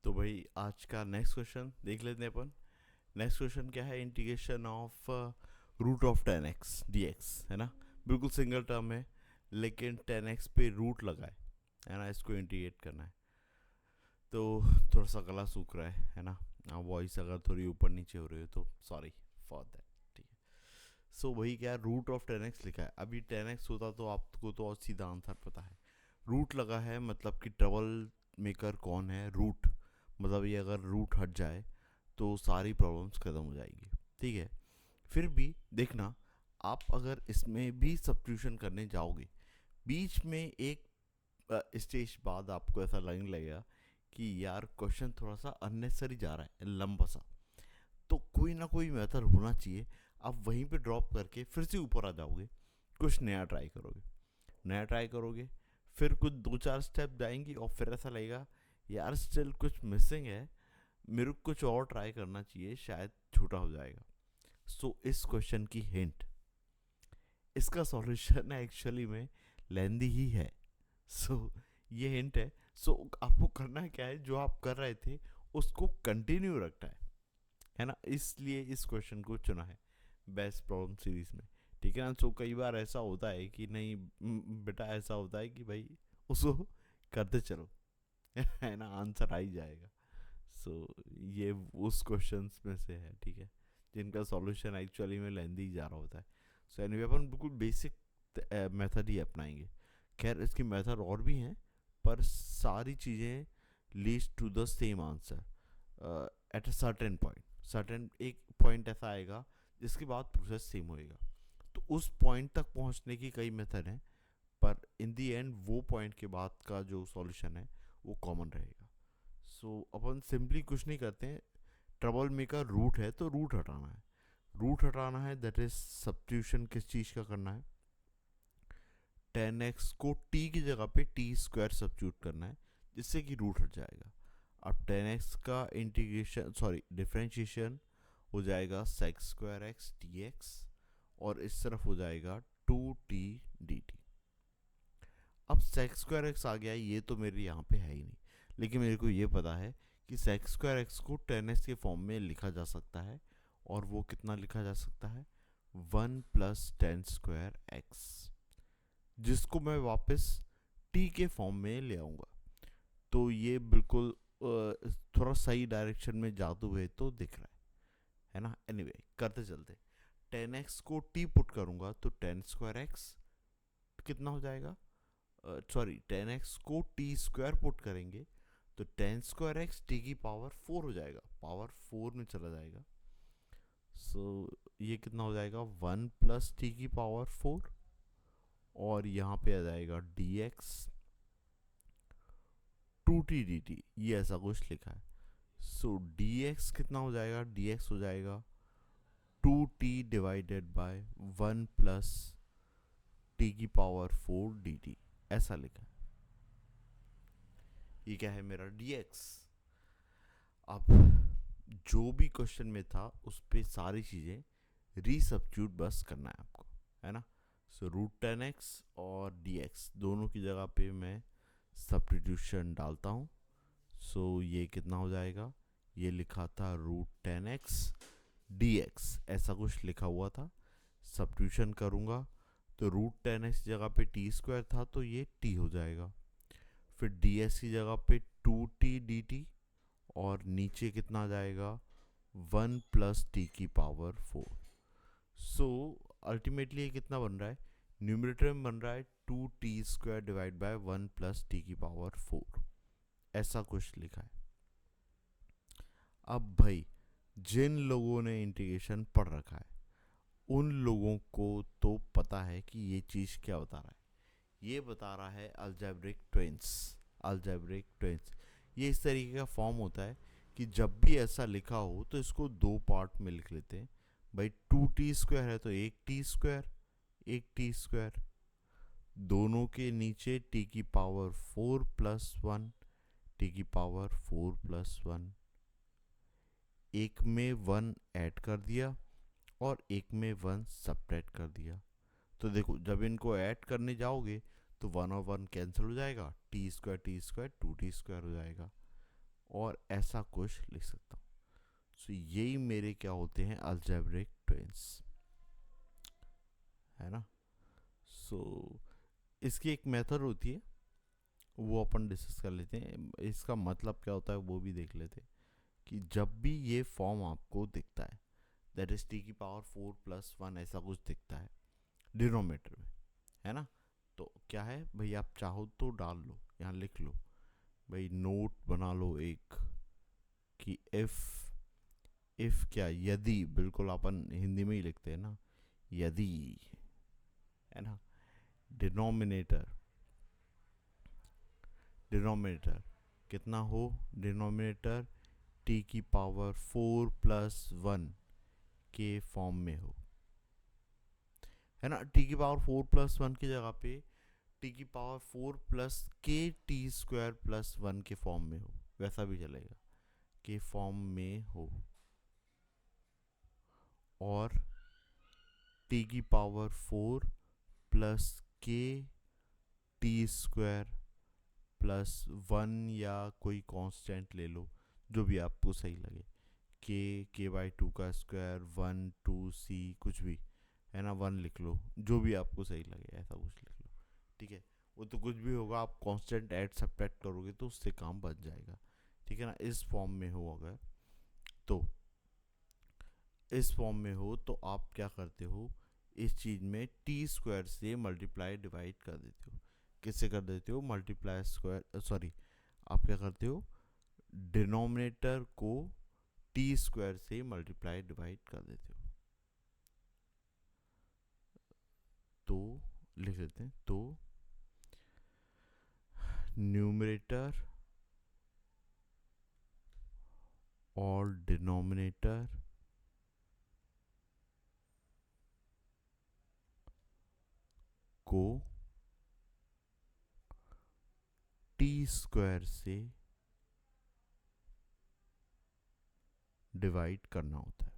तो भाई आज का नेक्स्ट क्वेश्चन देख लेते हैं अपन। नेक्स्ट क्वेश्चन क्या है? Integration of root of 10x dx, है ना। बिल्कुल सिंगल टर्म है, लेकिन 10x पे रूट लगा है ना। इसको इंटीग्रेट करना है। तो थोड़ा सा गला सूख रहा है ना। वॉइस अगर थोड़ी ऊपर नीचे हो रही हो तो सॉरी फॉर दैट। ठीक है। सो वही क्या, रूट ऑफ 10x लिखा है। अभी 10x होता तो आपको तो और सीधा आंसर पता है। रूट लगा है मतलब कि ट्रबल मेकर कौन है? रूट। मतलब ये अगर रूट हट जाए तो सारी प्रॉब्लम्स खत्म हो जाएगी। ठीक है। फिर भी देखना, आप अगर इसमें भी सब्स्टिट्यूशन करने जाओगे, बीच में एक स्टेज बाद आपको ऐसा लगने लगेगा कि यार क्वेश्चन थोड़ा सा अननेसेसरी जा रहा है, लंबा सा। तो कोई ना कोई मेथड होना चाहिए। आप वहीं पे ड्रॉप करके फिर से ऊपर आ जाओगे, कुछ नया ट्राई करोगे। नया ट्राई करोगे, फिर कुछ दो चार स्टेप जाएंगी और फिर ऐसा लगेगा यार स्टिल कुछ मिसिंग है, मेरे को कुछ और ट्राई करना चाहिए, शायद छोटा हो जाएगा। सो इस क्वेश्चन की हिंट, इसका सॉल्यूशन एक्चुअली में लेंदी ही है। सो ये हिंट है। सो आपको करना क्या है, जो आप कर रहे थे उसको कंटिन्यू रखना है ना। इसलिए इस क्वेश्चन को चुना है बेस्ट प्रॉब्लम सीरीज में। ठीक है ना। सो कई बार ऐसा होता है कि नहीं बेटा, ऐसा होता है कि भाई उसको करते चलो है ना, आंसर आ ही जाएगा। सो ये उस क्वेश्चंस में से है, ठीक है, जिनका सॉल्यूशन एक्चुअली में लेंदी जा रहा होता है। सो एनीवे अपन बिल्कुल बेसिक मेथड ही अपनाएंगे। खैर इसकी मेथड और भी हैं, पर सारी चीज़ें leads to the same answer at a certain point. Certain एक पॉइंट ऐसा आएगा जिसके बाद प्रोसेस सेम होएगा। तो उस पॉइंट तक पहुंचने की कई मेथड हैं, पर इन दी एंड वो पॉइंट के बाद का जो सॉल्यूशन है वो कॉमन रहेगा। सो अपन सिंपली कुछ नहीं करते हैं। ट्रबल मेकर रूट है तो रूट हटाना है। रूट हटाना है, दैट इज सब्स्टिट्यूशन किस चीज़ का करना है? 10x को t की जगह पे टी स्क्वायर सब्स्टिट्यूट करना है, जिससे कि रूट हट जाएगा। अब 10x का इंटीग्रेशन सॉरी डिफरेंशिएशन हो जाएगा sec square X D X, और इस तरफ हो जाएगा 2t dt। अब सेक स्क्वायर एक्स आ गया, ये तो मेरे यहाँ पे है ही नहीं, लेकिन मेरे को ये पता है कि सेक स्क्वायर एक्स को 10x के फॉर्म में लिखा जा सकता है। और वो कितना लिखा जा सकता है? 1 + 10 स्क्वायर एक्स, जिसको मैं वापस t के फॉर्म में ले आऊँगा। तो ये बिल्कुल थोड़ा सही डायरेक्शन में जाते हुए तो दिख रहा है ना। एनीवे करते चलते, 10x को t पुट करूँगा तो 10 स्क्वायर एक्स कितना हो जाएगा? सॉरी 10x को टी स्क्वायर पुट करेंगे तो 10 स्क्वायर एक्स टी की पावर 4 हो जाएगा, पावर 4 में चला जाएगा। सो ये कितना हो जाएगा? 1 + t की पावर 4, और यहाँ पे आ जाएगा डी एक्स 2t dt, ये ऐसा कुछ लिखा है। सो डी एक्स कितना हो जाएगा? डी एक्स हो जाएगा 2t/1 + t की पावर 4 dt, ऐसा लिखा है। ये क्या है? मेरा dx। अब जो भी क्वेश्चन में था उस पे सारी चीज़ें रीसब्स्टिट्यूट बस करना है आपको, है ना। सो √10x और dx दोनों की जगह पे मैं सब्स्टिट्यूशन डालता हूँ। सो ये कितना हो जाएगा? ये लिखा था √10x dx, ऐसा कुछ लिखा हुआ था। सब्स्टिट्यूशन करूँगा तो √10x जगह पे टी स्क्वायर था तो ये t हो जाएगा। फिर ds की जगह पे 2t dt, और नीचे कितना आ जाएगा? 1 + t की पावर 4। सो अल्टीमेटली ये कितना बन रहा है? न्यूमरेटर में बन रहा है 2t² / 1 + t की पावर 4, ऐसा कुछ लिखा है। अब भाई जिन लोगों ने इंटीग्रेशन पढ़ रखा है उन लोगों को तो पता है कि ये चीज़ क्या बता रहा है। ये बता रहा है अलजेब्रिक ट्विंस। अलजेब्रिक ट्विंस ये इस तरीके का फॉर्म होता है कि जब भी ऐसा लिखा हो तो इसको दो पार्ट में लिख लेते हैं। भाई 2t² है तो एक टी स्क्वायर, एक टी स्क्वायर, दोनों के नीचे t की पावर 4 + 1, t की पावर 4 + 1, एक में 1 ऐड कर दिया और एक में 1 सब्ट्रैक्ट कर दिया। तो देखो जब इनको ऐड करने जाओगे तो 1 और 1 कैंसिल हो जाएगा, टी स्क्वायर 2t स्क्वायर हो जाएगा। और ऐसा कुछ लिख सकता हूँ. सो यही मेरे क्या होते हैं, अलजेब्रिक ट्विंस, है ना. सो इसकी एक मेथड होती है, वो अपन डिस्कस कर लेते हैं. इसका मतलब क्या होता है वो भी देख लेते हैं. कि जब भी ये फॉर्म आपको दिखता है, दैट इज टी की पावर 4+1 ऐसा कुछ दिखता है डिनोमीटर में, है ना. तो क्या है भाई, आप चाहो तो डाल लो, यहाँ लिख लो भाई, नोट बना लो एक, कि इफ क्या, यदि, बिल्कुल अपन हिंदी में ही लिखते हैं ना, यदि, है ना. डिनोमिनेटर, डिनोमिनेटर कितना हो, डिनोमिनेटर टी की पावर 4+1 के फॉर्म में हो, है ना. टी की पावर 4+1 की जगह पे टी की पावर 4+k t² + 1 के फॉर्म में हो, वैसा भी चलेगा, के फॉर्म में हो. और टी की पावर 4+k t² + 1 या कोई कांस्टेंट ले लो, जो भी आपको सही लगे, k/2 का स्क्वायर, 1 2 c कुछ भी, है ना. 1 लिख लो, जो भी आपको सही लगे ऐसा कुछ लिख लो, ठीक है. वो तो कुछ भी होगा, आप कांस्टेंट ऐड सब्ट्रैक्ट करोगे तो उससे काम बच जाएगा, ठीक है ना. इस फॉर्म में हो अगर, तो इस फॉर्म में हो तो आप क्या करते हो, इस चीज़ में t² से मल्टीप्लाई डिवाइड कर देते हो. किससे कर देते हो, मल्टीप्लाई स्क्वायर, सॉरी, आप क्या करते हो, डिनोमिनेटर को t² से मल्टीप्लाई डिवाइड कर देते हो. तो लिख देते हैं, तो न्यूमरेटर और डिनोमिनेटर को t² से डिवाइड करना होता है,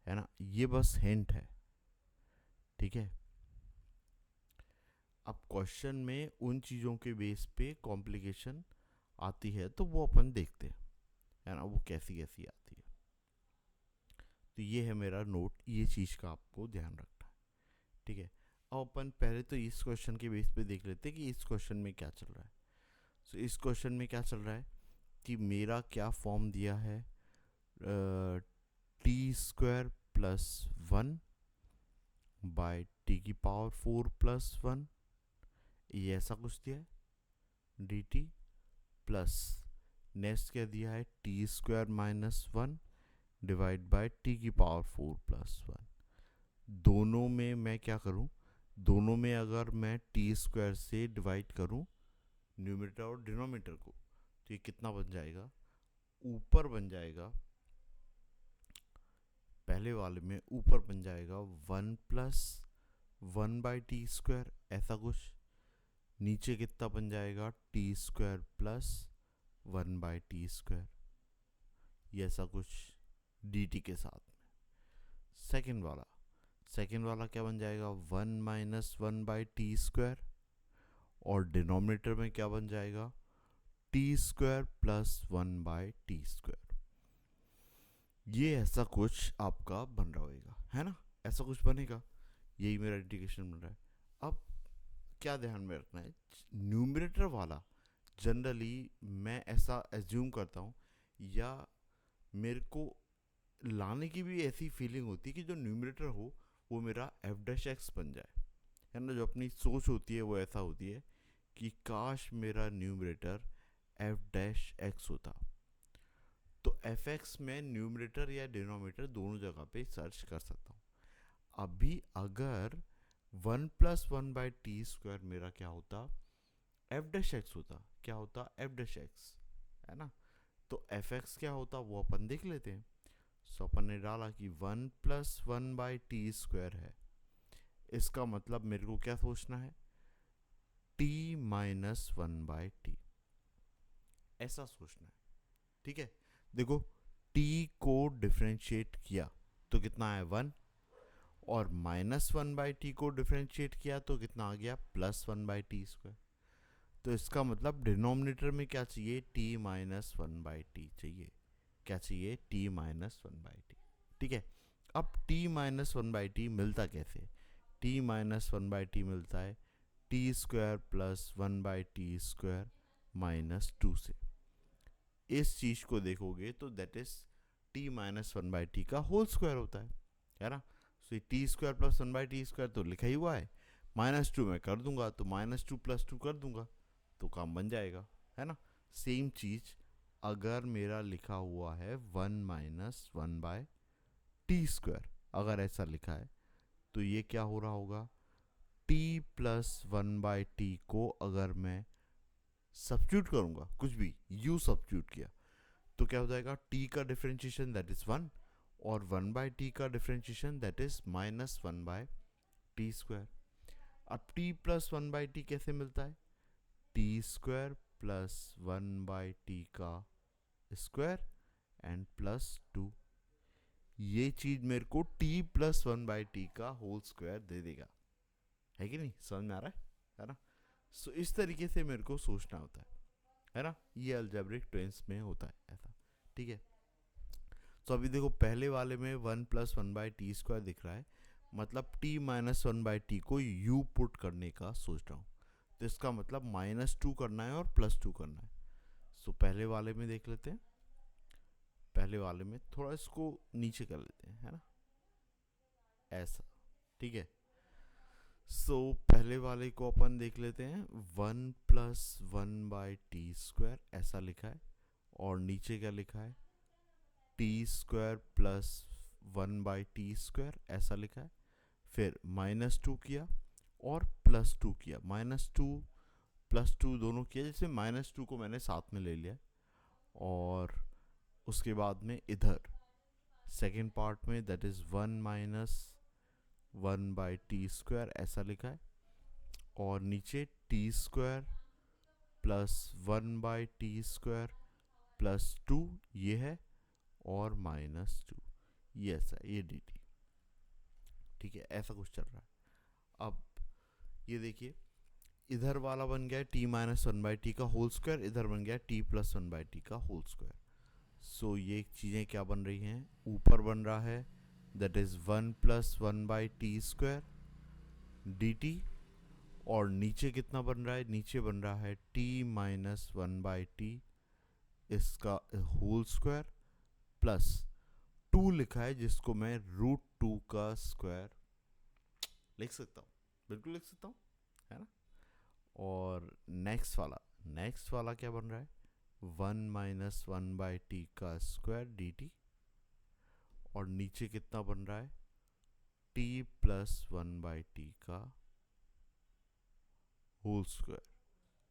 है ना. ये बस हिंट है, ठीक है. अब क्वेश्चन में उन चीज़ों के बेस पे कॉम्प्लिकेशन आती है तो वो अपन देखते हैं, है ना, वो कैसी कैसी आती है. तो ये है मेरा नोट, ये चीज़ का आपको ध्यान रखना है, ठीक है. अब अपन पहले तो इस क्वेश्चन के बेस पे देख लेते हैं कि इस क्वेश्चन में क्या चल रहा है. सो इस क्वेश्चन में क्या चल रहा है कि मेरा क्या फॉर्म दिया है, t² + 1 बाय टी की पावर 4+1, ये ऐसा कुछ दिया है, dt प्लस, नेक्स्ट क्या दिया है, t² - 1 डिवाइड बाय टी की पावर 4+1. दोनों में मैं क्या करूं, दोनों में अगर मैं t² से डिवाइड करूं न्यूमरेटर और डिनोमिनेटर को, तो ये कितना बन जाएगा, ऊपर बन जाएगा, पहले वाले में ऊपर बन जाएगा 1+1/t², ऐसा कुछ. नीचे कितना बन जाएगा, t² + 1/t², ये ऐसा कुछ dt के साथ में. सेकेंड वाला क्या बन जाएगा, 1 - 1/t², और डिनोमिनेटर में क्या बन जाएगा, t² + 1/t². ये ऐसा कुछ आपका बन रहा होगा, है ना, ऐसा कुछ बनेगा. यही मेरा इंटीग्रेशन बन रहा है. अब क्या ध्यान में रखना है, न्यूमरेटर वाला जनरली मैं ऐसा एज्यूम करता हूँ, या मेरे को लाने की भी ऐसी फीलिंग होती है कि जो न्यूमरेटर हो वो मेरा f' बन जाए, है ना. जो अपनी सोच होती है वो ऐसा होती है कि काश मेरा न्यूमरेटर f' होता. तो f(x) में न्यूमरेटर या डिनोमिनेटर दोनों जगह पे सर्च कर सकता हूँ. अभी अगर 1+1/t² मेरा क्या होता, f' होता, क्या होता, f', है ना. तो f(x) क्या होता वो अपन देख लेते हैं. सो अपन ने डाला कि 1+1/t² है, इसका मतलब मेरे को क्या सोचना है, t - 1/t, ऐसा सोचना है, ठीक है. देखो t को डिफ्रेंशिएट किया तो कितना है 1, और -1/t को डिफ्रेंशिएट किया तो कितना आ गया, +1/t²। तो इसका मतलब डिनोमिनेटर में क्या चाहिए, t-1/t चाहिए। क्या चाहिए, t-1/t। ठीक है, अब t-1/t मिलता कैसे, t-1/t मिलता है t² + 1/t² -2 से। इस चीज को देखोगे तो दैट इज t-1/t का होल स्क्वायर होता है ना। सो t² + 1/t² तो लिखा ही हुआ है, -2 में कर दूंगा तो -2 + 2 कर दूंगा तो काम बन जाएगा, है ना। सेम चीज अगर मेरा लिखा हुआ है 1-1/t², अगर ऐसा लिखा है तो ये क्या हो रहा होगा, t + 1/t को अगर मैं सब्स्टिट्यूट करूंगा, कुछ भी u सब्स्टिट्यूट किया तो क्या हो जाएगा, t का डिफरेंशिएशन दैट इज 1 और 1/t का डिफरेंशिएशन दैट इज -1/t²। अब t + 1/t कैसे मिलता है, t² + 1/t का स्क्वायर एंड +2। ये चीज मेरे को t + 1/t का होल स्क्वायर दे देगा, है कि नहीं, समझ में आ रहा है ना। सो इस तरीके से मेरे को सोचना होता है ना। ये अलजेब्रिक ट्विंस में होता है ऐसा, ठीक है। तो अभी देखो पहले वाले में 1 + 1/t² दिख रहा है, मतलब t-1/t को u पुट करने का सोच रहा हूँ, तो इसका मतलब -2 करना है और +2 करना है। सो पहले वाले में देख लेते हैं, पहले वाले में थोड़ा इसको नीचे कर लेते हैं, है ना, ऐसा, ठीक है। सो पहले वाले को अपन देख लेते हैं, 1 + 1/t² ऐसा लिखा है, और नीचे क्या लिखा है, t² + 1/t² ऐसा लिखा है। फिर -2 किया और +2 किया, -2 +2 दोनों किया, जैसे -2 को मैंने साथ में ले लिया। और उसके बाद में इधर सेकेंड पार्ट में दैट इज 1 - 1/t² ऐसा लिखा है, और नीचे t² + 1/t² +2 ये है, और -2 ये ऐसा, ये dt, ठीक है, ऐसा कुछ चल रहा है। अब ये देखिए, इधर वाला बन गया t - 1/t का होल स्क्वायर, इधर बन गया t + 1/t का होल स्क्वायर। सो ये चीज़ें क्या बन रही हैं, ऊपर बन रहा है दैट इज 1 + 1/t² dt, और नीचे कितना बन रहा है, नीचे बन रहा है t - 1/t इसका होल स्क्वायर प्लस 2 लिखा है, जिसको मैं √2 का स्क्वायर लिख सकता हूँ, बिल्कुल लिख सकता हूँ, है ना। और नेक्स्ट वाला क्या बन रहा है, 1 - 1/t का स्क्वायर dt, और नीचे कितना बन रहा है, t + 1/t का होल स्क्वायर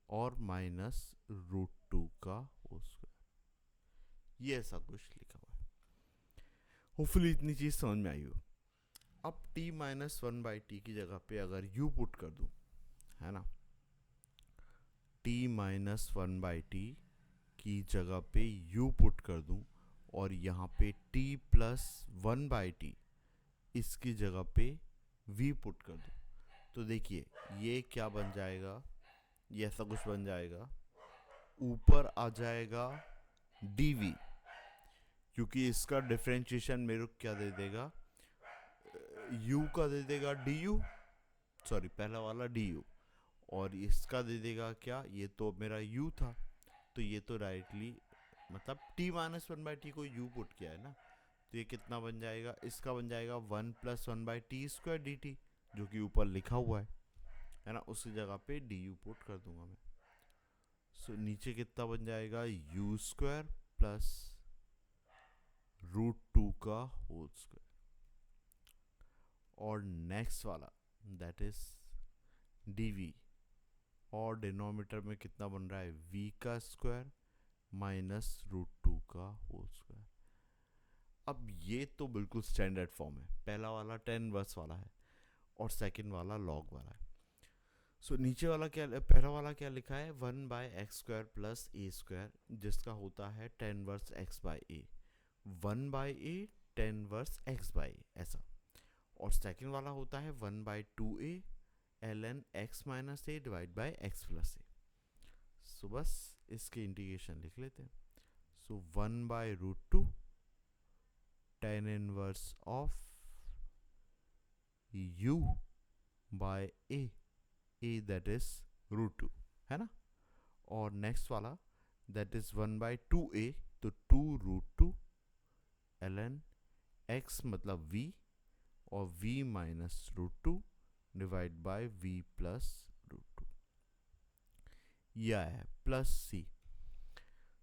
और -√2 का होल स्क्वायर। ये ऐसा कुछ लिखा हुआ है। होपफुली इतनी चीज समझ में आई हो। अब t - 1/t की जगह पे अगर u पुट कर दूं, है ना, t - 1/t की जगह पे u पुट कर दूं, और यहाँ पे t + 1/t इसकी जगह पे v पुट कर दूं, तो देखिए ये क्या बन जाएगा, ये ऐसा कुछ बन जाएगा, ऊपर आ जाएगा dv, क्योंकि इसका डिफरेंशिएशन मेरे को क्या दे देगा, u का दे देगा du, सॉरी पहला वाला du, और इसका दे देगा क्या, ये तो मेरा u था, तो ये तो डायरेक्टली मतलब t - 1/t को u पुट किया है ना, तो ये कितना बन जाएगा, इसका बन जाएगा 1 + 1/t² dt, जो कि ऊपर लिखा हुआ है ना, उसकी जगह पे du पुट कर दूंगा मैं। सो नीचे कितना बन जाएगा, u² + √2 का होल स्क्वायर, और नेक्स्ट वाला दैट इज dv, और डिनोमिनेटर में कितना बन रहा है, v का स्क्वायर -√2 का होल स्क्वायर। अब ये तो बिल्कुल स्टैंडर्ड फॉर्म है, पहला वाला 10 वर्स वाला है और सेकंड वाला लॉग वाला है। सो नीचे वाला क्या, पहला वाला क्या लिखा है, 1/x² + a², जिसका होता है 10 verse x/a, 1/a 10 verse x/a ऐसा, और सेकंड वाला होता है 1/2a ln x minus a divide by x plus a. So बस इसके इंटीग्रेशन लिख लेते हैं। So 1/√2 tan inverse of u by a that is √2, है ना। और नेक्स्ट वाला दैट इज 1/2a, तो 2√2 ln x मतलब v और v minus √2 divide by v plus √2, यह है प्लस c।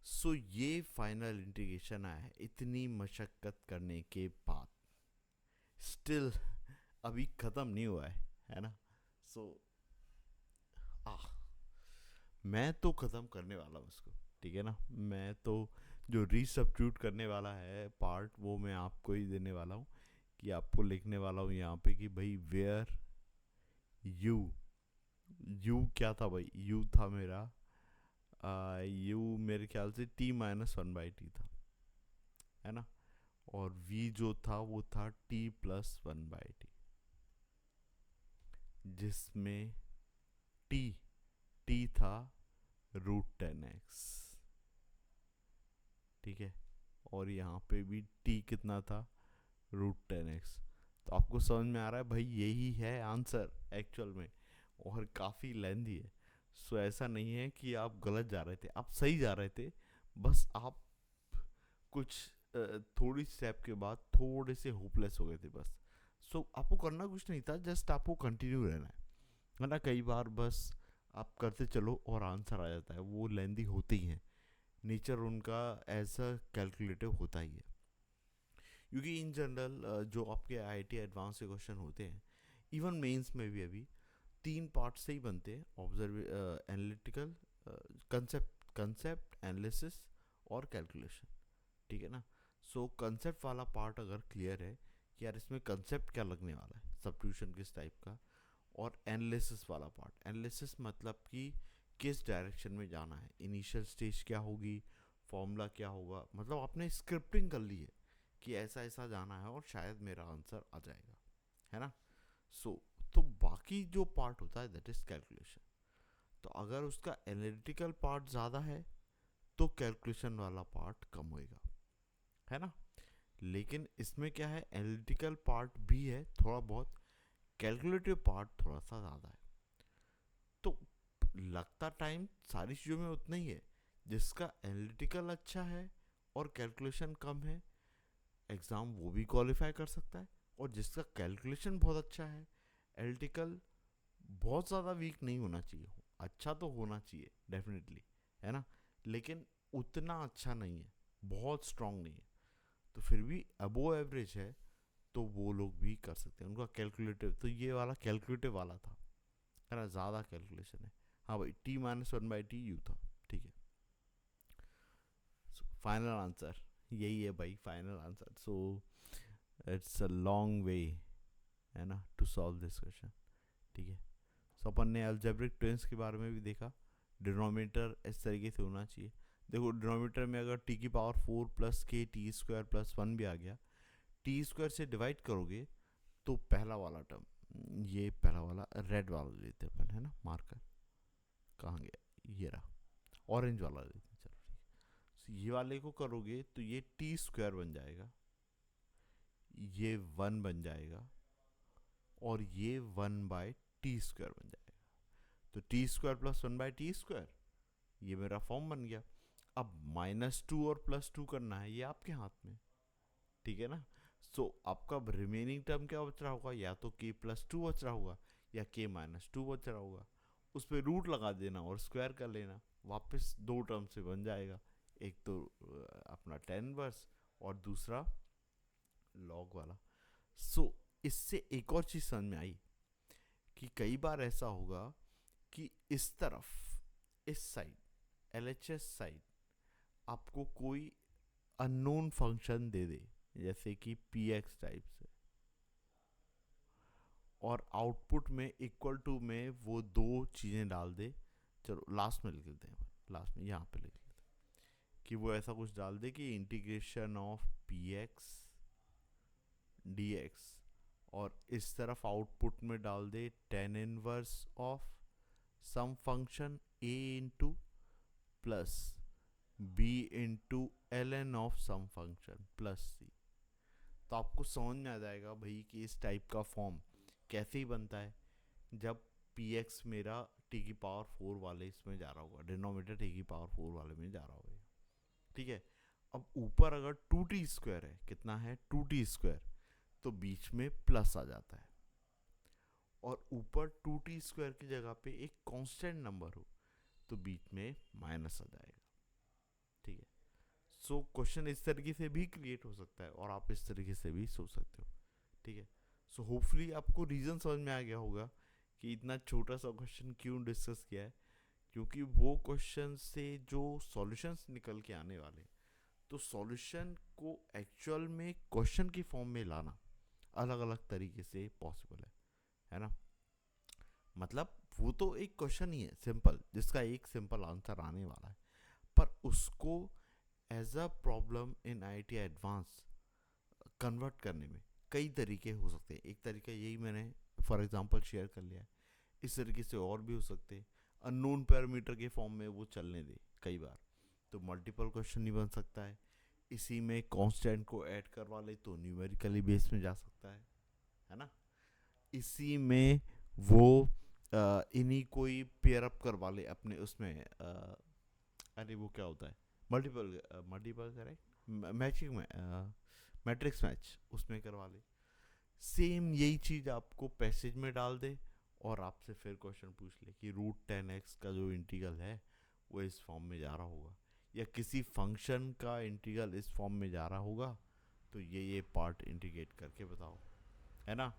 सो ये फाइनल इंटीग्रेशन आया है इतनी मशक्कत करने के बाद। स्टिल अभी ख़त्म नहीं हुआ है ना। सो मैं तो ख़त्म करने वाला हूँ इसको, ठीक है ना। मैं तो जो रीसब्स्टिट्यूट करने वाला है पार्ट वो मैं आपको ही देने वाला हूँ, कि आपको लिखने वाला हूँ यहाँ पे कि भाई वेयर यू क्या था भाई, यू था मेरा यू मेरे ख्याल से t-1/t था, है ना। और v जो था वो था t+1/t, जिसमें t था √10x, ठीक है। और यहाँ पे भी t कितना था, √10x। तो आपको समझ में आ रहा है भाई यही है आंसर एक्चुअल में, और काफ़ी लेंथी है। सो ऐसा नहीं है कि आप गलत जा रहे थे, आप सही जा रहे थे, बस आप कुछ थोड़ी स्टेप के बाद थोड़े से होपलेस हो गए थे बस। सो आपको करना कुछ नहीं था, जस्ट आपको कंटिन्यू रहना है ना। कई बार बस आप करते चलो और आंसर आ जाता है, वो लेंथी होते ही हैं, नेचर उनका ऐसा कैलकुलेटिव होता ही है। क्योंकि इन जनरल जो आपके आईआईटी एडवांस के क्वेश्चन होते हैं, इवन मेंस में भी अभी 3 पार्ट से ही बनते हैं, ऑब्जर्व एनालिटिकल, कंसेप्ट एनालिसिस और कैलकुलेशन, ठीक है ना। सो कंसेप्ट वाला पार्ट अगर क्लियर है कि यार इसमें कंसेप्ट क्या लगने वाला है, सब्स्टिट्यूशन किस टाइप का, और एनालिसिस वाला पार्ट, एनालिसिस मतलब कि किस डायरेक्शन में जाना है, इनिशियल स्टेज क्या होगी, फॉर्मूला क्या होगा, मतलब आपने स्क्रिप्टिंग कर ली है कि ऐसा ऐसा जाना है और शायद मेरा आंसर आ जाएगा, है ना। तो बाकी जो पार्ट होता है दैट इज कैलकुलेशन। तो अगर उसका एनालिटिकल पार्ट ज़्यादा है तो कैलकुलेशन वाला पार्ट कम होएगा, है ना। लेकिन इसमें क्या है, एनालिटिकल पार्ट भी है थोड़ा बहुत, कैलकुलेटिव पार्ट थोड़ा सा ज़्यादा है। तो लगता टाइम सारी चीज़ों में उतना ही है। जिसका एनालिटिकल अच्छा है और कैलकुलेशन कम है, एग्ज़ाम वो भी क्वालिफाई कर सकता है। और जिसका कैलकुलेशन बहुत अच्छा है, एनालिटिकल बहुत ज़्यादा वीक नहीं होना चाहिए, अच्छा तो होना चाहिए डेफिनेटली, है ना, लेकिन उतना अच्छा नहीं है, बहुत स्ट्रांग नहीं है, तो फिर भी अबो एवरेज है, तो वो लोग भी कर सकते हैं। उनका कैलकुलेटिव, तो ये वाला कैलकुलेटिव वाला था, है ना, ज़्यादा कैलकुलेशन है। हाँ भाई t-1/t यू था, ठीक है। फाइनल आंसर यही है भाई, final answer. So it's a long way, है ना, टू सॉल्व दिस क्वेश्चन, ठीक है। सो अपन ने अलजेब्रिक ट्विंस के बारे में भी देखा, डिनोमिनेटर इस तरीके से होना चाहिए। देखो डिनोमिनेटर में अगर t की पावर 4 प्लस के टी स्क्वायर प्लस 1 भी आ गया, टी स्क्वायर से डिवाइड करोगे तो पहला वाला टर्म, ये पहला वाला रेड वाला लेते अपन, है ना, मार्कर कहाँ गया, ये रहा, ऑरेंज वाला लेते हैं, चलो ठीक है। so, ये वाले को करोगे तो ये टी स्क्वायर बन जाएगा, ये 1 बन जाएगा, और ये 1/t स्क्वायर बन जाएगा। तो T square plus 1/t square, ये मेरा फॉर्म बन गया। अब -2 और +2 करना है, ये आपके हाथ में, ठीक है ना। सो आपका रिमेनिंग टर्म क्या बच रहा होगा, या तो k+2 बच रहा होगा या k-2 बच रहा होगा, उस पर रूट लगा देना और स्क्वायर कर लेना, वापस 2 टर्म से बन जाएगा। एक तो अपना tan इनवर्स और दूसरा लॉग वाला। सो इससे एक और चीज़ समझ में आई कि कई बार ऐसा होगा कि इस तरफ, इस साइड, LHS साइड आपको कोई अननोन फंक्शन दे दे, जैसे कि px टाइप से, और आउटपुट में इक्वल टू में वो 2 चीज़ें डाल दे। चलो लास्ट में लिख लेते हैं, लास्ट में यहाँ पे लिख लेते हैं कि वो ऐसा कुछ डाल दे कि इंटीग्रेशन ऑफ px dx और इस तरफ आउटपुट में डाल दे tan inverse of some function a into plus b into l n of some function plus c. तो आपको समझ में आ जाएगा भाई कि इस टाइप का फॉर्म कैसे ही बनता है जब पी एक्स मेरा टी की पावर 4 वाले इसमें जा रहा होगा, डिनोमीटर टी की पावर 4 वाले में जा रहा होगा। ठीक है, अब ऊपर अगर 2t² है, कितना है 2t², तो बीच में प्लस आ जाता है। और ऊपर 2t² की जगह पे एक कांस्टेंट नंबर हो तो बीच में माइनस आ जाएगा। ठीक है, सो क्वेश्चन इस तरीके से भी क्रिएट हो सकता है और आप इस तरीके से भी सोच सकते हो। ठीक है, सो होपफुली आपको रीज़न समझ में आ गया होगा कि इतना छोटा सा क्वेश्चन क्यों डिस्कस किया है, क्योंकि वो क्वेश्चन से जो सॉल्यूशंस निकल के आने वाले, तो सॉल्यूशन को एक्चुअल में क्वेश्चन की फॉर्म में लाना अलग अलग तरीके से पॉसिबल है ना। मतलब वो तो एक क्वेश्चन ही है सिंपल, जिसका एक सिंपल आंसर आने वाला है, पर उसको as a problem in IIT advance convert करने में कई तरीके हो सकते हैं। एक तरीका यही मैंने फॉर एग्जांपल शेयर कर लिया है, इस तरीके से और भी हो सकते हैं। अननोन पैरामीटर के फॉर्म में वो चलने दे कई बार, तो मल्टीपल क्वेश्चन नहीं बन सकता है। इसी में कांस्टेंट को ऐड करवा ले तो न्यूमेरिकली बेस में जा सकता है ना। इसी में वो इन्हीं कोई पेयर अप करवा ले अपने उसमें अरे वो क्या होता है, मल्टीपल मल्टीपल करेक्ट मैचिंग में मैट्रिक्स मैच उसमें करवा ले। सेम यही चीज़ आपको पैसेज में डाल दे और आपसे फिर क्वेश्चन पूछ ले कि √10x का जो इंटीग्रल है वो इस फॉर्म में जा रहा होगा, या किसी फंक्शन का इंटीग्रल इस फॉर्म में जा रहा होगा, तो ये पार्ट इंटीग्रेट करके बताओ, है ना।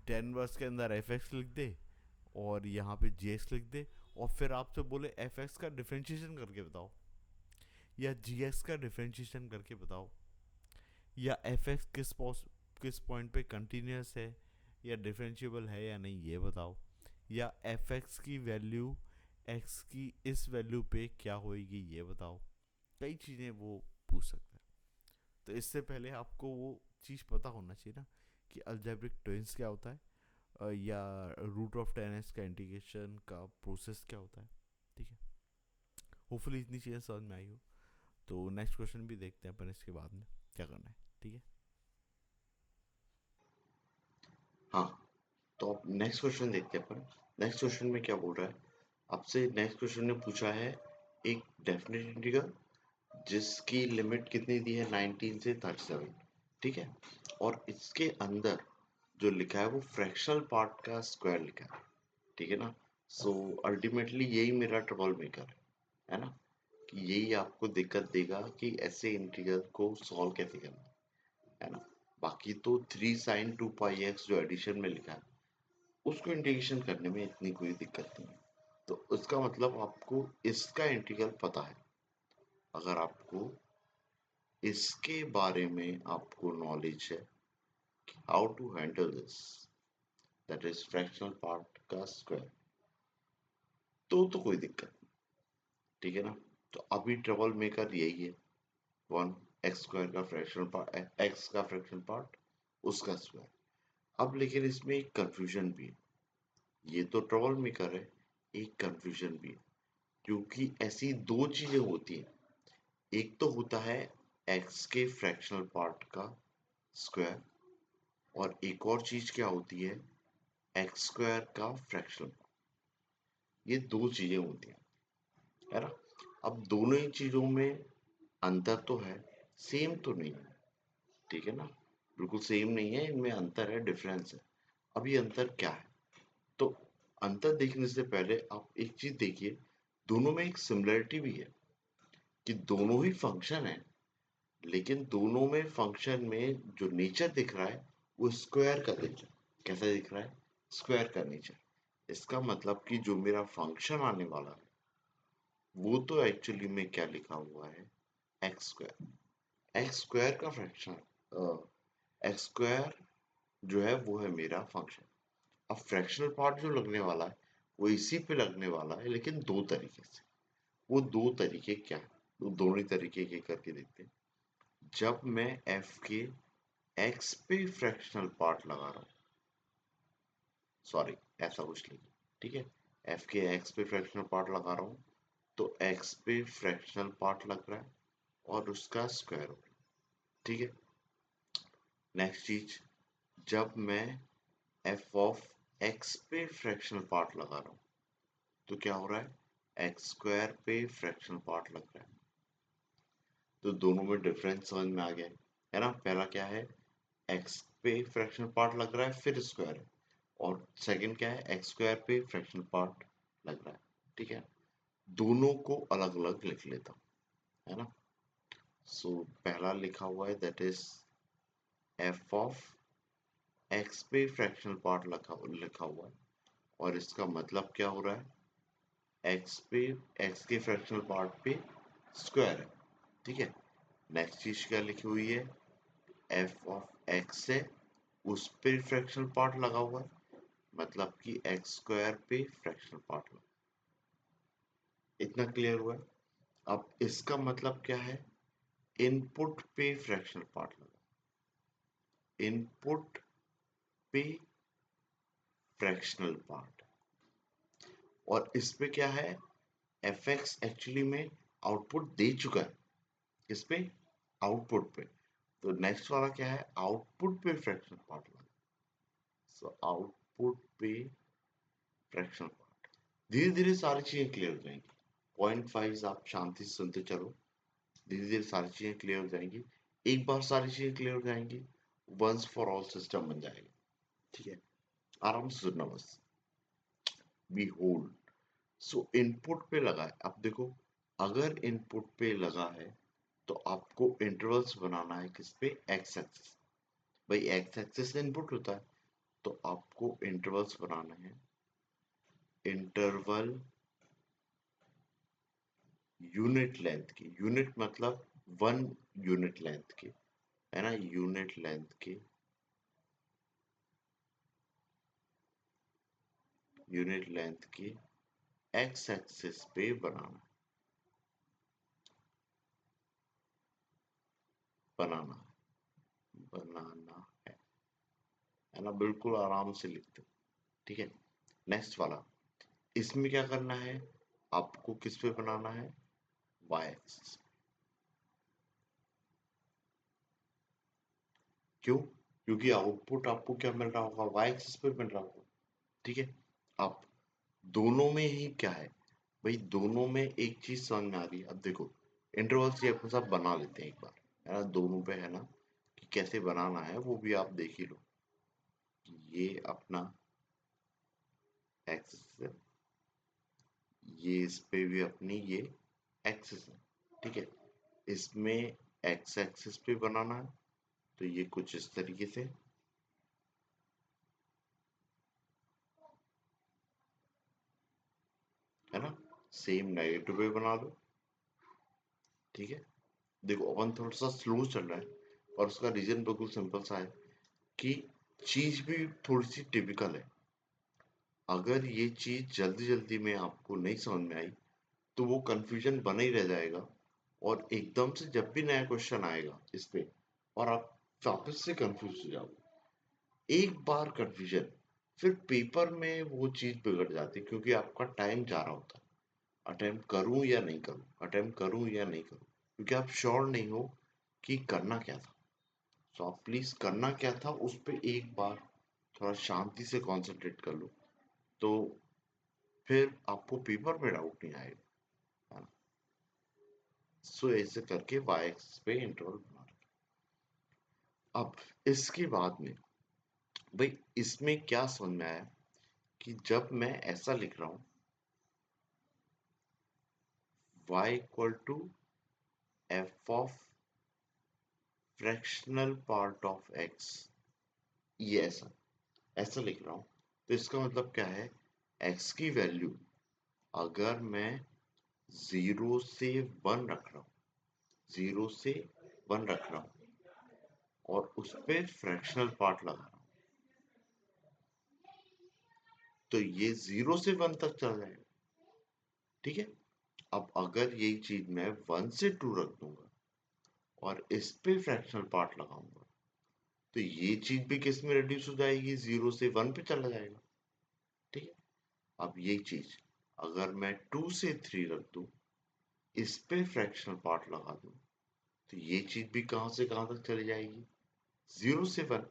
10 वर्स के अंदर एफ एक्स लिख दे और यहाँ पे जी एक्स लिख दे, और फिर आपसे बोले एफ एक्स का डिफ्रेंशिएशन करके बताओ या जी एक्स का डिफ्रेंशिएशन करके बताओ, या एफ एक्स किस पॉइंट पे कंटिन्यूस है या डिफरेंशिएबल है या नहीं ये बताओ, या एफ एक्स की वैल्यू एक्स की इस वैल्यू पे क्या होएगी ये बताओ। कई चीज़ें वो पूछ सकता है। तो इससे पहले आपको वो चीज़ पता होना चाहिए ना कि अलजेब्रिक ट्विंस क्या होता है, या √10x का इंटीग्रेशन का प्रोसेस क्या होता है। ठीक है, होपफुली इतनी चीज़ें समझ में आई हो। तो नेक्स्ट क्वेश्चन भी देखते हैं अपन इसके बाद में क्या करना है। ठीक है, हाँ, तो अब नेक्स्ट क्वेश्चन देखते हैं अपन। नेक्स्ट क्वेश्चन में क्या बोल रहा है आपसे। नेक्स्ट क्वेश्चन ने पूछा है एक डेफिनेट इंटीग्रल जिसकी लिमिट कितनी दी है 19 से 37। ठीक है, और इसके अंदर जो लिखा है वो फ्रैक्शनल पार्ट का स्क्वायर लिखा है। ठीक है ना। सो अल्टीमेटली यही मेरा ट्रबल मेकर है ना, कि यही आपको दिक्कत देगा कि ऐसे इंटीग्रल को सॉल्व कैसे करना है ना। बाकी तो 3 sin 2πx जो एडिशन में लिखा है उसको इंटीग्रेशन करने में इतनी कोई दिक्कत नहीं है। तो उसका मतलब आपको इसका इंटीग्रल पता है। अगर आपको इसके बारे में आपको नॉलेज है how to handle this, that is fractional part का स्क्वायर, तो कोई दिक्कत नहीं। ठीक है ना। तो अभी ट्रबल मेकर यही है, 1 x² का फ्रैक्शनल पार्ट, एक्स का फ्रैक्शनल पार्ट उसका स्क्वायर। अब लेकिन इसमें एक कंफ्यूजन भी है। ये तो ट्रबल मेकर है, एक कंफ्यूजन भी है, क्योंकि ऐसी दो चीजें होती हैं। एक तो होता है एक्स के फ्रैक्शनल पार्ट का स्क्वायर, और एक और चीज क्या होती है x² का फ्रैक्शनल। ये दो चीजें होती हैं, है ना। अब दोनों ही चीजों में अंतर तो है, सेम तो नहीं है। ठीक है ना, बिल्कुल सेम नहीं है, इनमें अंतर है, डिफरेंस है। अब ये अंतर क्या है, तो अंतर देखने से पहले आप एक चीज देखिए, दोनों में एक सिमिलरिटी भी है कि दोनों ही फंक्शन है, लेकिन दोनों में फंक्शन में जो नेचर दिख रहा है वो स्क्वायर का नेचर। कैसा दिख रहा है, स्क्वायर का नेचर। इसका मतलब कि जो मेरा फंक्शन आने वाला है वो तो एक्चुअली में क्या लिखा हुआ है, x²। x² का फ्रैक्शन, x² जो है वो है मेरा फंक्शन। अब फ्रैक्शनल पार्ट जो लगने वाला है वो इसी पे लगने वाला है, लेकिन दो तरीके से। वो दो तरीके क्या है, तो दोनों ही तरीके के करके देखते हैं। जब मैं f के x पे फ्रैक्शनल पार्ट लगा रहा हूँ, सॉरी ऐसा कुछ लिखिए, ठीक है। f के x पे फ्रैक्शनल पार्ट लगा रहा हूँ तो x पे फ्रैक्शनल पार्ट लग रहा है और उसका स्क्वायर रूट, ठीक है। नेक्स्ट चीज, जब मैं f ऑफ x पे फ्रैक्शनल पार्ट लगा रहा हूँ तो क्या हो रहा है, एक्स स्क्वायर पे फ्रैक्शनल पार्ट लग रहा है। तो दोनों में डिफरेंस समझ में आ गया है ना। पहला क्या है, एक्स पे फ्रैक्शनल पार्ट लग रहा है फिर स्क्वायर है, और सेकंड क्या है, एक्स स्क्वायर पे फ्रैक्शनल पार्ट लग रहा है, ठीक है। दोनों को अलग अलग लिख लेता हूँ, है ना। सो पहला लिखा हुआ है that is F of x पे फ्रैक्शनल पार्ट लिखा हुआ है, और इसका मतलब क्या हो रहा है, एक्स पे एक्स के फ्रैक्शनल पार्ट पे स्क्वायर है, ठीक है। नेक्स्ट चीज क्या लिखी हुई है, एफ ऑफ एक्स है उस पे फ्रैक्शनल पार्ट लगा हुआ है, मतलब कि एक्स स्क्वायर पे फ्रैक्शनल पार्ट लगा। इतना क्लियर हुआ है। अब इसका मतलब क्या है, इनपुट पे फ्रैक्शनल पार्ट लगा, इनपुट पे फ्रैक्शनल पार्ट, और इस पे क्या है, एफ एक्स एक्चुअली में आउटपुट दे चुका है, इस पे आउटपुट पे। तो नेक्स्ट वाला क्या है, आउटपुट पे फ्रैक्शनल पार्ट लगा, सो आउटपुट पे फ्रैक्शनल पार्ट। धीरे धीरे सारी चीजें क्लियर हो जाएंगी, पॉइंट वाइज आप शांति से सुनते चलो, धीरे धीरे सारी चीजें क्लियर हो जाएंगी। एक बार सारी चीजें क्लियर हो जाएंगी, वंस फॉर ऑल सिस्टम बन जाएगा, ठीक है। आराम से सुनना बस। बी होल्ड, सो इनपुट पे लगा है, अब देखो अगर इनपुट पे लगा है तो आपको इंटरवल्स बनाना है किस पे, एक्स एक्सिस। भाई एक्स एक्सिस इनपुट होता है तो आपको इंटरवल्स बनाना है, इंटरवल यूनिट लेंथ की, यूनिट मतलब 1 यूनिट लेंथ के, है ना, यूनिट लेंथ के, यूनिट लेंथ के एक्स एक्सिस पे बनाना, बनाना बनाना है ना, बिल्कुल आराम से लिखते हो, ठीक है। नेक्स्ट वाला, इसमें क्या करना है, आपको किस पे बनाना है, वाई एक्सिस। क्यों, क्योंकि आउटपुट आपको क्या मिल रहा होगा, वाई एक्सिस पे मिल रहा होगा, ठीक है। अब दोनों में ही क्या है, भाई दोनों में एक चीज समझ में आ रही है। अब देखो इंटरवल्स ये अपने साथ बना लेते हैं एक बार, है ना, दोनों पे, है ना, कि कैसे बनाना है वो भी आप देख ही लो। ये अपना एक्सिस है, ये इस पे भी अपनी ये एक्सिस है, ठीक है। इसमें एक्स एक्सिस पे बनाना है तो ये कुछ इस तरीके से, है ना, सेम नेगेटिव पे बना लो, ठीक है। देखो अपन थोड़ा सा स्लो चल रहा है और उसका रीजन बिल्कुल सिंपल सा है कि चीज भी थोड़ी सी टिपिकल है। अगर ये चीज जल्दी जल्दी में आपको नहीं समझ में आई तो वो कंफ्यूजन बना ही रह जाएगा, और एकदम से जब भी नया क्वेश्चन आएगा इस पे और आप वापस से कंफ्यूज हो जाओगे, एक बार कंफ्यूजन, फिर पेपर में वो चीज बिगड़ जाती है, क्योंकि आपका टाइम जा रहा होता है, अटेम्प्ट करूं या नहीं करूं, अटेम्प्ट करूं या नहीं करूं, क्योंकि आप श्योर नहीं हो कि करना क्या था। तो आप प्लीज करना क्या था उस पे एक बार थोड़ा शांति से कंसंट्रेट कर लो, तो फिर आपको पेपर में डाउट नहीं आएगा, है ना। सो ऐसे करके वाई एक्सिस पे इंटरवल बना रहे। अब इसके बाद में भाई इसमें क्या समझ में आया कि जब मैं ऐसा लिख रहा हूं, y equal to F of fractional part of x, ये ऐसा ऐसा लिख रहा हूं, तो इसका मतलब क्या है, x की वैल्यू अगर मैं 0 से 1 रख रहा हूं, 0 से 1 रख रहा हूं और उस पे फ्रैक्शनल पार्ट लगा रहा हूं, तो ये 0 से 1 तक चला जाएगा, ठीक है। अब अगर यही चीज मैं 1 से 2 रख दूंगा और इस पे फ्रैक्शनल पार्ट लगाऊंगा तो ये चीज भी किस में रिड्यूस हो जाएगी, 0 से 1 पे चला जाएगा, ठीक है। अब ये चीज अगर मैं 2 से 3 रख दूं, इस पे फ्रैक्शनल पार्ट लगा दूं, तो ये चीज भी कहां से कहां तक चली जाएगी, 0 से 1।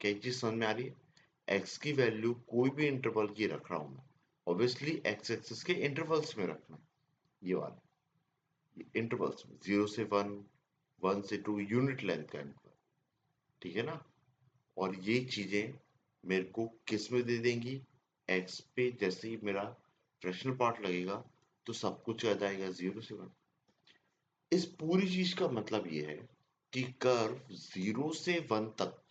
क्या ये चीज समझ में आ रही है? एक्स की वैल्यू कोई भी इंटरवल की रख रहा हूं मैं, ऑब्वियसली एक्स एक्सिस के इंटरवल्स में रखना है, ये वाला, ये इंटरवल्स में 0 से 1, 1 से 2 यूनिट लेंथ का इंटरवल, ठीक है ना। और ये चीजें मेरे को किस में दे देंगी, एक्स पे जैसे ही मेरा फ्रैक्शनल पार्ट लगेगा तो सब कुछ आ जाएगा 0 से 1। इस पूरी चीज का मतलब ये है कि कर्व 0 से 1 तक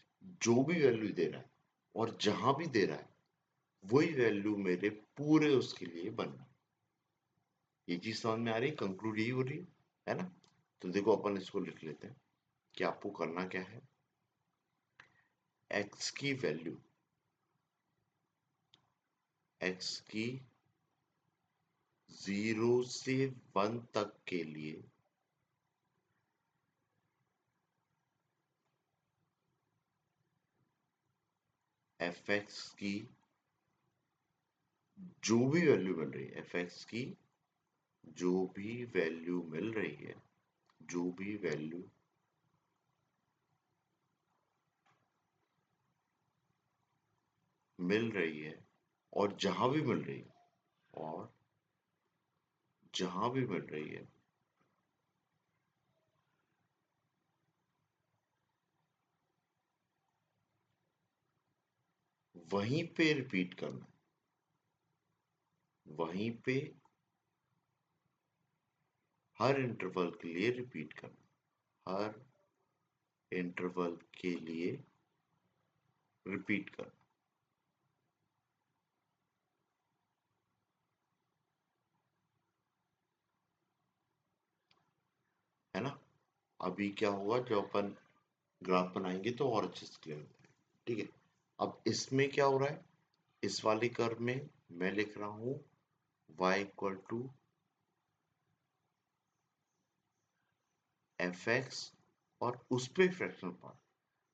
जो भी वैल्यू दे रहा है और जहां भी दे रहा है वही वैल्यू मेरे पूरे उसके लिए बनना है। ये चीज समझ में आ रही है, कंक्लूड यही हो रही है ना। तो देखो अपन इसको लिख लेते हैं कि आपको करना क्या है, एक्स की वैल्यू, एक्स की 0 से 1 तक के लिए एफ एक्स की जो भी वैल्यू मिल रही है, एफ एक्स की जो भी वैल्यू मिल रही है, जो भी वैल्यू मिल रही है, और जहां भी मिल रही है, और जहां भी मिल रही है, वहीं पे रिपीट करना है, वहीं पे हर इंटरवल के लिए रिपीट करना, हर इंटरवल के लिए रिपीट करना, है ना। अभी क्या होगा, जब अपन ग्राफ बनाएंगे तो और अच्छे से क्लियर हो जाएगा, ठीक है। अब इसमें क्या हो रहा है, इस वाले कर्व में मैं लिख रहा हूं y equal to F X, और उस पे फ्रैक्शनल पार्ट,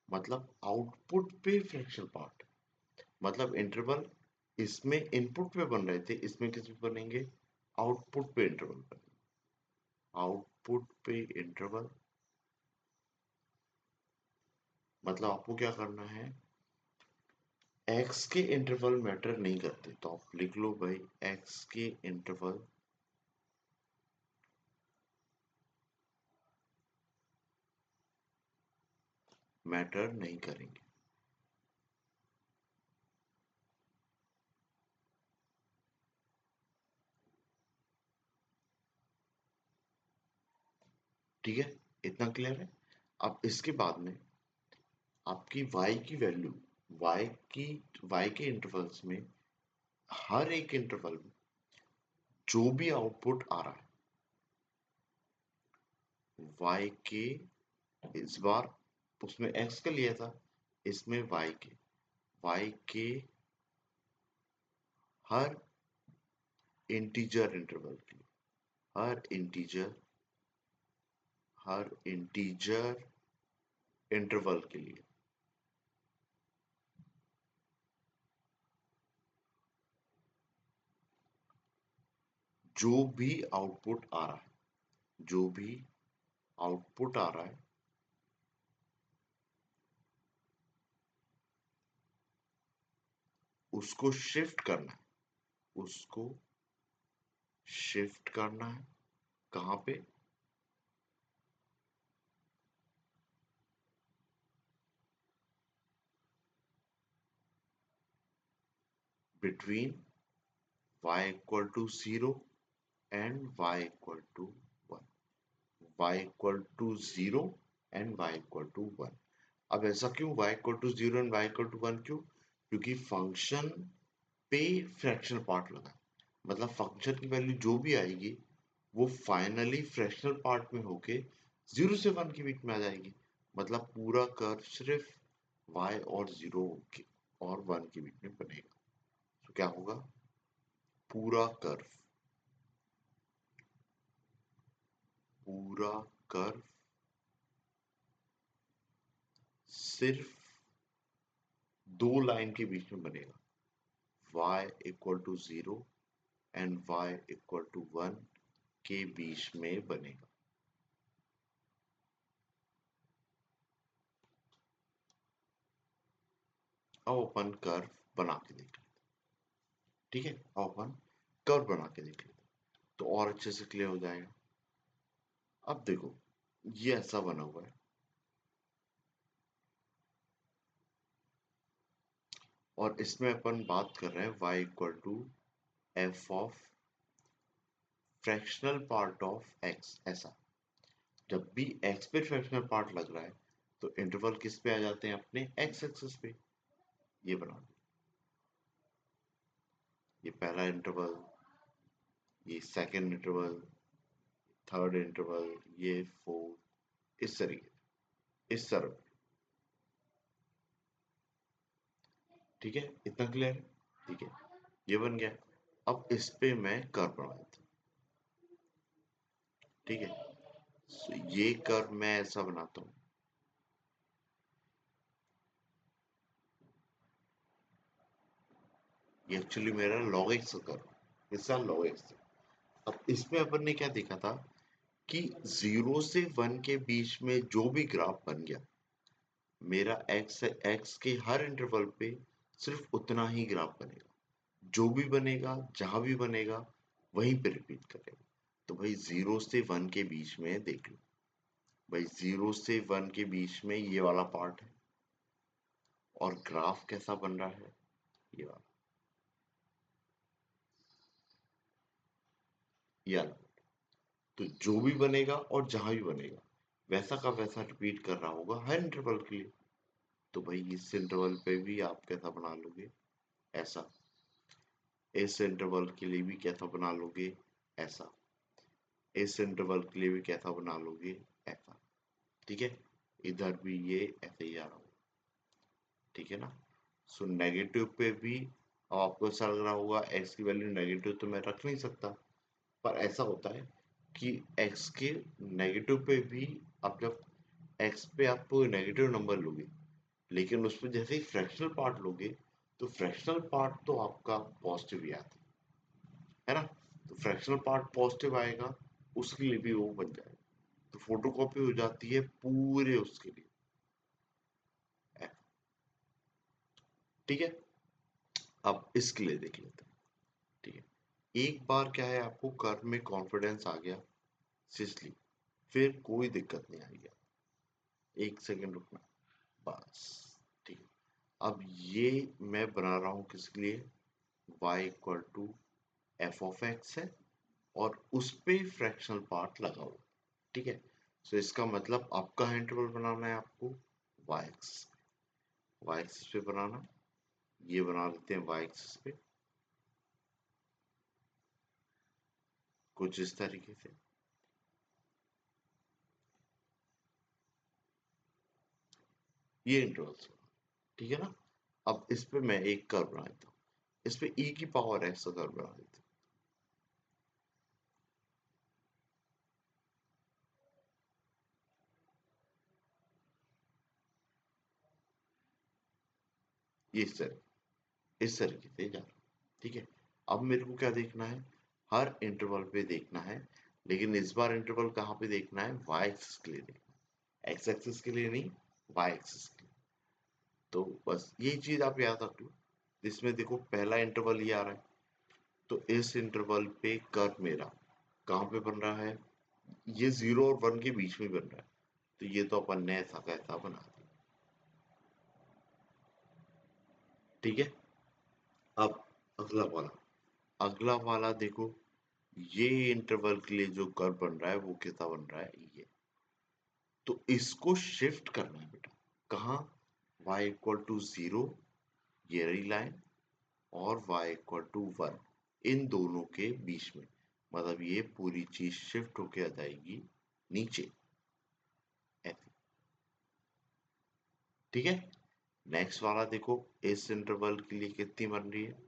मतलब आउटपुट पे फ्रैक्शनल पार्ट, मतलब इंटरवल इसमें इनपुट पे बन रहे थे, इसमें किस पे बनेंगे, आउटपुट पे इंटरवल बनेंगे, आउटपुट पे इंटरवल। मतलब आपको क्या करना है, एक्स के इंटरवल मैटर नहीं करते, तो आप लिख लो भाई एक्स के इंटरवल मैटर नहीं करेंगे, ठीक है। इतना क्लियर है। अब इसके बाद में आपकी y की वैल्यू, y की, y के इंटरवल्स में हर एक इंटरवल में जो भी आउटपुट आ रहा है y के, इस बार उसमें x का लिया था, इसमें y के हर इंटीजर इंटरवल के लिए, हर इंटीजर, हर इंटीजर इंटरवल के लिए जो भी आउटपुट आ रहा है, जो भी आउटपुट आ रहा है, उसको शिफ्ट करना है, उसको शिफ्ट करना है कहाँ पे, between y equal to 0 and y equal to 1, y equal to 0 and y equal to 1। अब ऐसा क्यों, y equal to 0 and y equal to 1 क्यों, क्योंकि फंक्शन पे फ्रैक्शनल पार्ट लगा है। मतलब फंक्शन की वैल्यू जो भी आएगी वो फाइनली फ्रैक्शनल पार्ट में होके 0 से 1 के बीच में आ जाएगी। मतलब पूरा कर्व सिर्फ y और 0 के और 1 के बीच में बनेगा। तो क्या होगा, पूरा कर्व, पूरा कर्व सिर्फ दो लाइन के बीच में बनेगा, y equal to 0 and y equal to 1 के बीच में बनेगा। अब अपन कर्व बना के देख लेते, ठीक है। अब अपन कर्व बना के देख लेते तो और अच्छे से क्लियर हो जाएगा। अब देखो ये ऐसा बना हुआ है और इसमें अपन बात कर रहे हैं y equal to F of fractional part of x। ऐसा जब भी x पे फ्रैक्शनल पार्ट लग रहा है तो इंटरवल किस पे आ जाते हैं, अपने x एक्सिस पे। ये बना दो, ये पहला इंटरवल, ये सेकंड इंटरवल, थर्ड इंटरवल, ये फोर्थ, इस तरीके इस तरह। ठीक है, इतना क्लियर है। ठीक है, ये बन गया। अब इस पे मैं कर्व बना देता हूँ। ठीक है, so ये कर्व मैं ऐसा बनाता हूँ। ये एक्चुअली मेरा log x का कर्व, इसका log x। अब इसमें अपन ने क्या देखा था कि 0 से 1 के बीच में जो भी ग्राफ बन गया, मेरा x के हर इंटरवल पे सिर्फ उतना ही ग्राफ बनेगा। जो भी बनेगा, जहां भी बनेगा, वहीं पे रिपीट करेगा। तो भाई 0 से 1 के बीच में देख लो, भाई 0 से 1 के बीच में ये वाला पार्ट है और ग्राफ कैसा बन रहा है, ये वाला, ये वाला। तो जो भी बनेगा और जहां भी बनेगा, वैसा का वैसा रिपीट कर रहा होगा हर इंटरवल के लिए। तो भाई इस इंटरवल पे भी आप कैसा बना लोगे, ऐसा। इस इंटरवल के लिए भी कैसा बना लोगे, ऐसा। इस इंटरवल के लिए भी कैसा बना लोगे, ऐसा। ठीक है, इधर भी ये ऐसे ही आ रहा होगा। ठीक है ना। सो नेगेटिव पे भी, अब आपको ऐसा लग रहा होगा एक्स की वैल्यू नेगेटिव तो मैं रख नहीं सकता, पर ऐसा होता है कि एक्स के नेगेटिव पे भी, आप जब एक्स पे आप नेगेटिव नंबर लोगे, लेकिन उसमें जैसे ही फ्रैक्शनल पार्ट लोगे तो फ्रैक्शनल पार्ट तो आपका पॉजिटिव ही आता है ना। तो फ्रैक्शनल पार्ट पॉजिटिव आएगा, उसके लिए भी वो बन जाएगा। तो फोटोकॉपी हो जाती है पूरे उसके लिए। ठीक है, अब इसके लिए देख लेते हैं। ठीक है, एक बार क्या है, आपको कर्व में कॉन्फिडेंस आ गया सिस्ली, फिर कोई दिक्कत नहीं आएगी। एक सेकंड रुकना, बस। ठीक है, अब ये मैं बना रहा हूँ किसके लिए, y equal to F of X है और उस पे फ्रैक्शनल पार्ट लगा हुआ। ठीक है, सो इसका मतलब आपका इंटरवल बनाना है आपको y एक्सिस पे, y एक्सिस पे बनाना। ये बना लेते हैं y एक्सिस पे कुछ इस तरीके से। ये इंटरवल, ठीक है ना। अब इस पे मैं एक कर्व बना देता हूँ, इस पे e की पावर x का कर्व बना देता हूँ। ये इस तरीके से जा रहा है। ठीक है, अब मेरे को क्या देखना है, हर इंटरवल पे देखना है, लेकिन इस बार इंटरवल कहाँ पे देखना है, y एक्सिस के लिए देखना है, x एक्सिस के लिए नहीं, y एक्सिस के लिए। तो बस ये चीज आप याद रख लो। इसमें देखो पहला इंटरवल ये आ रहा है, तो इस इंटरवल पे कर्व मेरा कहाँ पे बन रहा है, ये 0 और 1 के बीच में बन रहा है। तो ये तो अपन ने ऐसा का ऐसा बना दिया। ठीक है, अब अगला वाला देखो, ये इंटरवल के लिए जो कर्व बन रहा है वो कैसा बन रहा है, ये। तो इसको शिफ्ट करना है बेटा, कहाँ, y इक्वल टू 0, ये रही लाइन, और y इक्वल टू 1, इन दोनों के बीच में। मतलब ये पूरी चीज शिफ्ट होके आ जाएगी नीचे, ऐसे। ठीक है, नेक्स्ट वाला देखो, इस इंटरवल के लिए कितनी बन रही है,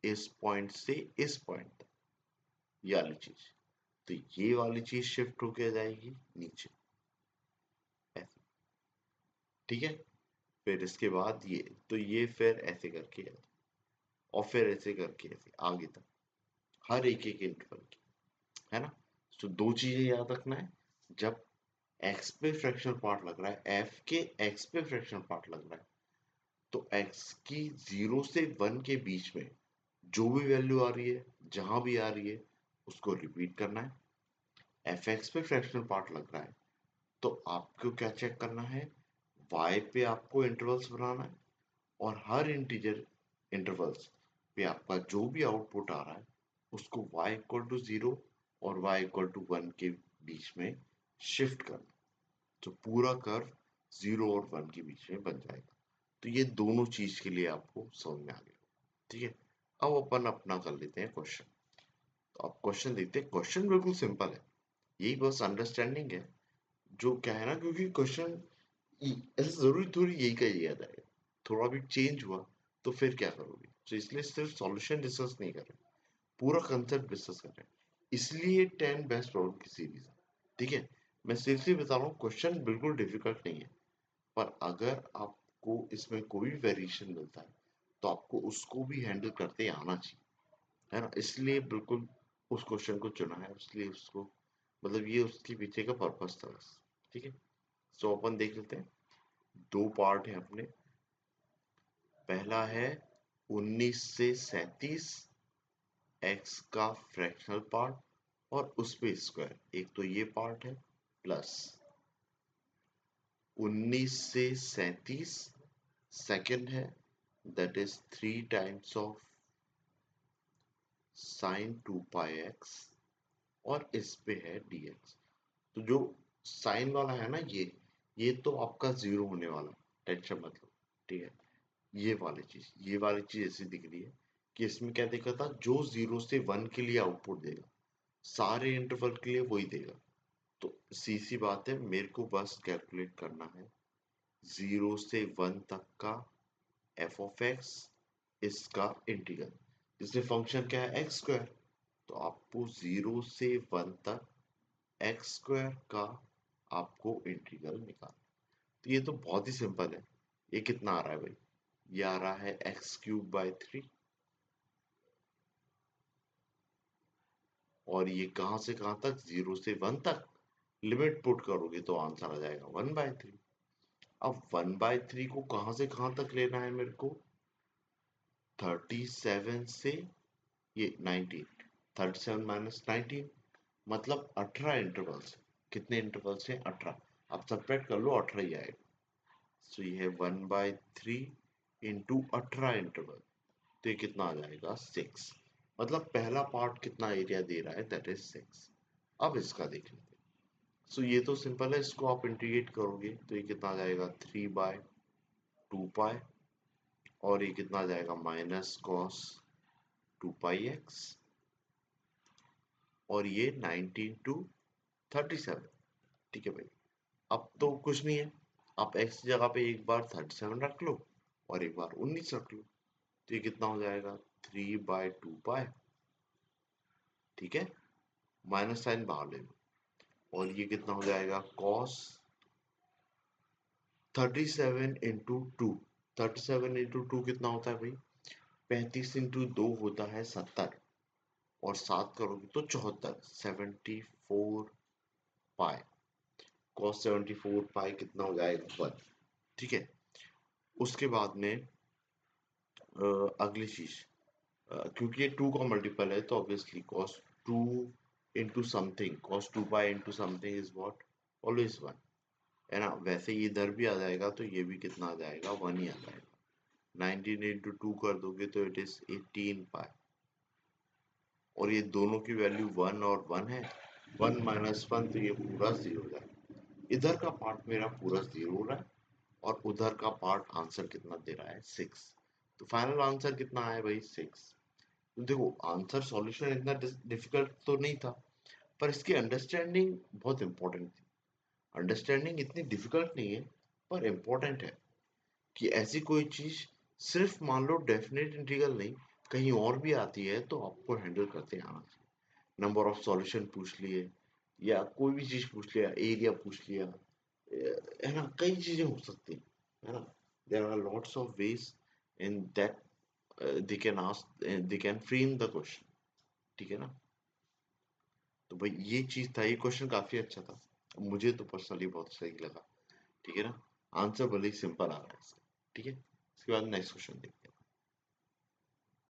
इस पॉइंट से इस पॉइंट तक, ये वाली चीज। तो ये वाली चीज शिफ्ट होके आ जाएगी नीचे, ऐसे। ठीक है, फिर इसके बाद ये, तो ये फिर ऐसे करके है। और फिर ऐसे करके ऐसे आगे तक हर एक एक इंटरवल की, है ना। तो दो चीजें याद रखना है, जब x पे फ्रैक्शनल पार्ट लग रहा है, f के x पे फ्रैक्शनल पार्ट लग रहा है, तो x की 0 से 1 के बीच में जो भी वैल्यू आ रही है, जहां भी आ रही है, उसको रिपीट करना है। fx पे फ्रैक्शनल पार्ट लग रहा है, तो आपको क्या चेक करना है, y पे आपको इंटरवल्स बनाना है, और हर इंटीजर इंटरवल्स पे आपका जो भी आउटपुट आ रहा है उसको y इक्वल टू 0 और y इक्वल टू 1 के बीच में शिफ्ट करना, तो पूरा कर्व 0 और 1 के बीच में बन जाएगा। तो ये दोनों चीज के लिए आपको समझ में आ गया, ठीक है। अब अपन अपना कर लेते हैं क्वेश्चन। तो अब क्वेश्चन देखते हैं। क्वेश्चन बिल्कुल सिंपल है, यही बस अंडरस्टैंडिंग है, जो क्या है ना, क्योंकि क्वेश्चन ऐसे जरूरी थोड़ी यही का यही आता है, थोड़ा भी चेंज हुआ तो फिर क्या करोगे, तो इसलिए सिर्फ सॉल्यूशन डिस्कस नहीं कर रहे, पूरा कंसेप्ट डिस्कस कर रहे हैं। इसलिए 10 बेस्ट प्रॉब्लम की सीरीज है, ठीक है। मैं सीरियसली बता रहा हूँ, क्वेश्चन बिल्कुल डिफिकल्ट नहीं है, पर अगर आपको इसमें कोई वेरिएशन मिलता है तो आपको उसको भी हैंडल करते आना चाहिए, है ना। इसलिए बिल्कुल उस क्वेश्चन को चुना है, इसलिए उसको, मतलब ये उसके पीछे का पर्पस था बस, ठीक है। सो अपन देख लेते हैं, दो पार्ट है अपने। पहला है 19 से 37 x का फ्रैक्शनल पार्ट और उस पे स्क्वायर, एक तो ये पार्ट है, प्लस 19 से 37 सेकंड है, that is 3 times of sine 2 pi x, और इस पे है dx। तो जो साइन वाला है ना, ये तो आपका जीरो होने वाला, टेंशन मतलब, ठीक है। ये वाली चीज ऐसी दिख रही है कि इसमें क्या देखा था, जो 0 से 1 के लिए आउटपुट देगा सारे इंटरवल के लिए वही देगा। तो सी बात है, मेरे को बस कैलकुलेट करना है 0 से 1 तक का एफ ऑफ एक्स, इसका इंटीग्रल, इसमें फंक्शन क्या है, एक्स स्क्वायर। तो आपको 0 से 1 तक एक्स स्क्वायर का आपको इंटीग्रल निकाल। तो ये तो बहुत ही सिंपल है। ये कितना आ रहा है भाई, ये आ रहा है x³ बाई 3, और ये कहां से कहां तक, 0 से 1 तक। लिमिट पुट करोगे तो आंसर आ जाएगा 1/3। अब 1/3 को कहां से कहां तक लेना है मेरे को, 37 से ये 19, 37 माइनस 19, मतलब 18 इंटरवल्स। कितने इंटरवल्स हैं, 18। अब सब्ट्रैक्ट कर लो, 18 ही आएगा। सो ये है 1/3 इंटू 18 इंटरवल, तो ये कितना आ जाएगा, 6। मतलब पहला पार्ट कितना एरिया दे रहा है, दैट इज 6। अब इसका देख लेते हैं। सो ये तो सिंपल है, इसको आप इंटीग्रेट करोगे तो ये कितना आ जाएगा, 3/2 पाई, और ये कितना आ जाएगा, माइनस कॉस 2 पाई एक्स, और ये 19 टू 37, ठीक है भाई। अब तो कुछ नहीं है, आप एक्स की जगह पे एक बार 37 रख लो और एक बार 19 रख लो, तो ये कितना हो जाएगा, 3/2 पाई, ठीक है। माइनस साइन बाहर ले लो, और ये कितना हो जाएगा, कॉस 37 इंटू 2। 37 इंटू 2 कितना होता है भाई, 35 इंटू 2 होता है 70, और 7 करोगे तो 74, 74 पाई। कॉस 74 पाई कितना हो जाएगा, 1, ठीक है। उसके बाद में अगली चीज, क्योंकि ये 2 का मल्टीपल है तो obviously cos 2 into something, cos 2 pi into something is what, always 1, है ना। वैसे ही इधर भी आ जाएगा तो ये भी कितना आ जाएगा, 1 ही आ जाएगा। 19 इंटू 2 कर दोगे तो इट इज 18 पाई, और ये दोनों की वैल्यू 1 और 1 है, 1 - 1 तो ये पूरा 0 हो जाएगा। इधर का पार्ट मेरा पूरा 0 हो रहा है, और उधर का पार्ट आंसर कितना दे रहा है, 6। तो फाइनल आंसर कितना आया भाई, 6। तो देखो आंसर सॉल्यूशन इतना डिफिकल्ट तो नहीं था, पर इसकी अंडरस्टैंडिंग बहुत इंपॉर्टेंट थी। अंडरस्टैंडिंग इतनी डिफिकल्ट नहीं है, पर इंपॉर्टेंट है कि ऐसी कोई चीज सिर्फ मान लो डेफिनेट इंटीग्रल नहीं, कहीं और भी आती है तो आपको हैंडल करते आना चाहिए। नंबर ऑफ सॉल्यूशन पूछ लिए, या कोई भी चीज पूछ लिया, एरिया पूछ लिया, है ना, कई चीजें हो सकती हैं, है ना। There are lots of ways in that they can frame the question, ठीक है ना। तो भाई ये चीज था, ये क्वेश्चन काफी अच्छा था, मुझे तो पर्सनली बहुत सही लगा, ठीक है ना। आंसर भले ही सिंपल आ रहा है इसका, ठीक है। इसके बाद नेक्स्ट क्वेश्चन देखते हैं।